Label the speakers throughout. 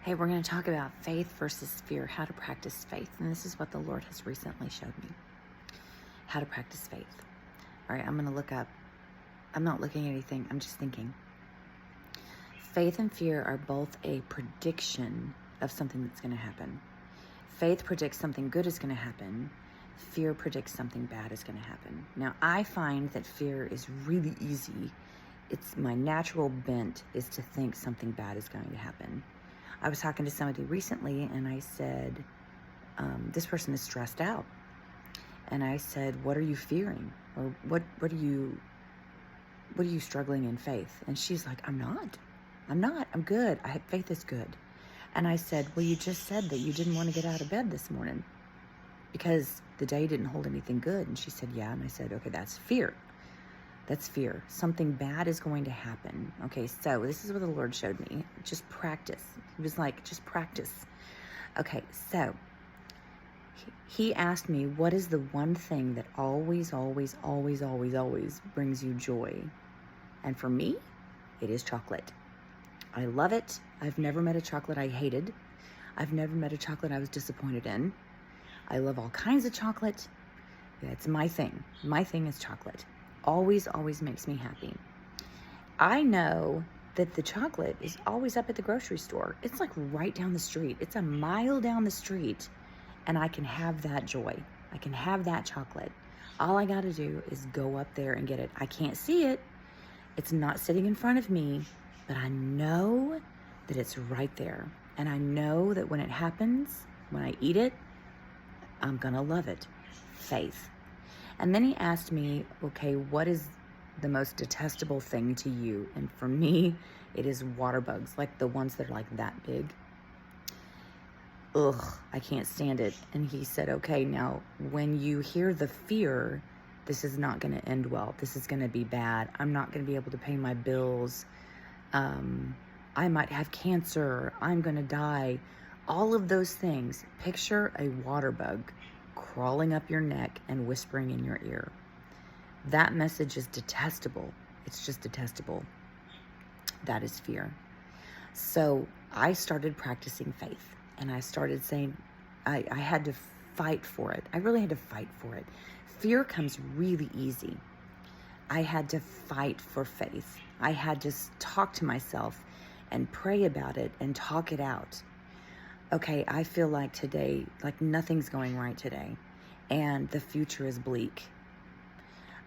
Speaker 1: Hey, we're going to talk about faith versus fear, how to practice faith. And this is what the Lord has recently showed me, how to practice faith. All right, I'm going to look up. I'm not looking at anything. I'm just thinking. Faith and fear are both a prediction of something that's going to happen. Faith predicts something good is going to happen. Fear predicts something bad is going to happen. Now, I find that fear is really easy. It's my natural bent is to think something bad is going to happen. I was talking to somebody recently and I said, this person is stressed out. And I said, what are you fearing? Or what are you struggling in faith? And she's like, I'm good. Faith is good. And I said, well, you just said that you didn't want to get out of bed this morning because the day didn't hold anything good. And she said, yeah. And I said, okay, that's fear. That's fear. Something bad is going to happen. Okay, so this is what the Lord showed me. Just practice. He was like, just practice. Okay, so he asked me, what is the one thing that always brings you joy? And for me, it is chocolate. I love it. I've never met a chocolate I hated. I've never met a chocolate I was disappointed in. I love all kinds of chocolate. That's my thing. My thing is chocolate. Always makes me happy. I know that the chocolate is always up at the grocery store. It's like right down the street. It's a mile down the street, and I can have that joy. I can have that chocolate. All I got to do is go up there and get it. I can't see it. It's not sitting in front of me, but I know that it's right there. And I know that when it happens, when I eat it, I'm going to love it. Faith. And then he asked me, okay, what is the most detestable thing to you? And for me, it is water bugs, like the ones that are like that big. Ugh, I can't stand it. And he said, okay, now when you hear the fear, this is not going to end well. This is going to be bad. I'm not going to be able to pay my bills. I might have cancer. I'm going to die. All of those things. Picture a water bug crawling up your neck and whispering in your ear. That message is detestable. It's just detestable. That is fear. So I started practicing faith, and I started saying, I had to fight for it. I really had to fight for it. Fear comes really easy. I had to fight for faith. I had to talk to myself and pray about it and talk it out. Okay, I feel like today, like nothing's going right today, and the future is bleak.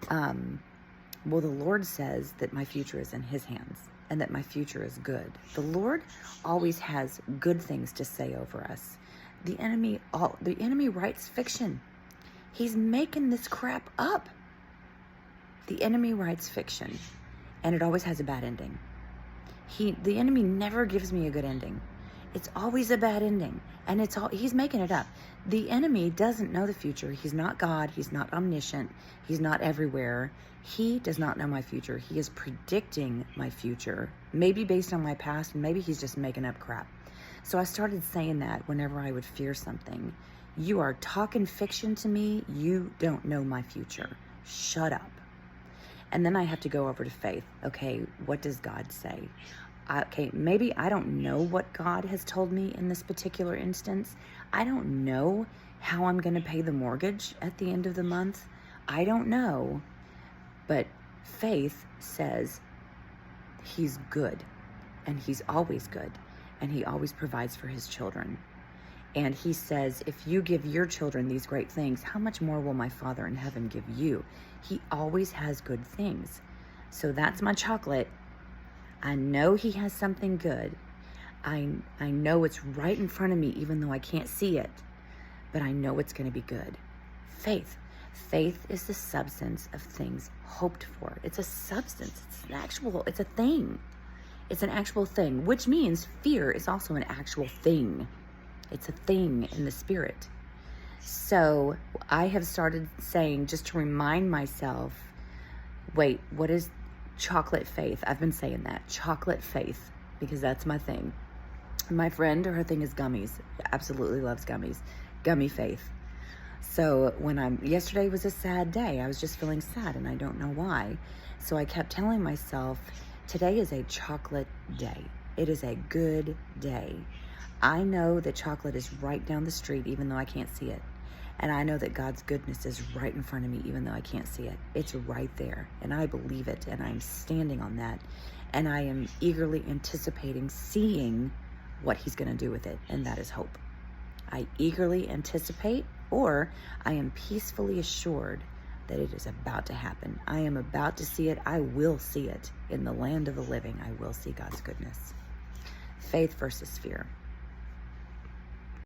Speaker 1: Well, the Lord says that my future is in His hands and that my future is good. The Lord always has good things to say over us. The enemy writes fiction. He's making this crap up. The enemy writes fiction, and it always has a bad ending. The enemy never gives me a good ending. It's always a bad ending, and he's making it up. The enemy doesn't know the future. He's not God. He's not omniscient. He's not everywhere. He does not know my future. He is predicting my future, maybe based on my past, and maybe he's just making up crap. So I started saying that whenever I would fear something. You are talking fiction to me. You don't know my future. Shut up. And then I have to go over to faith. Okay, what does God say? Okay, maybe I don't know what God has told me in this particular instance. I don't know how I'm going to pay the mortgage at the end of the month. I don't know. But faith says He's good, and He's always good, and He always provides for His children. And He says, if you give your children these great things, how much more will my Father in heaven give you? He always has good things. So that's my chocolate. I know He has something good. I know it's right in front of me, even though I can't see it. But I know it's going to be good. Faith. Faith is the substance of things hoped for. It's a substance. It's a thing. It's an actual thing, which means fear is also an actual thing. It's a thing in the spirit. So I have started saying, just to remind myself, wait, what is chocolate faith? I've been saying that. Chocolate faith, because that's my thing. My friend, her thing is gummies. Absolutely loves gummies. Gummy faith. So yesterday was a sad day. I was just feeling sad, and I don't know why. So I kept telling myself, today is a chocolate day. It is a good day. I know that chocolate is right down the street, even though I can't see it. And I know that God's goodness is right in front of me, even though I can't see it. It's right there. And I believe it. And I'm standing on that. And I am eagerly anticipating seeing what he's going to do with it. And that is hope. I eagerly anticipate, or I am peacefully assured that it is about to happen. I am about to see it. I will see it. In the land of the living, I will see God's goodness. Faith versus fear.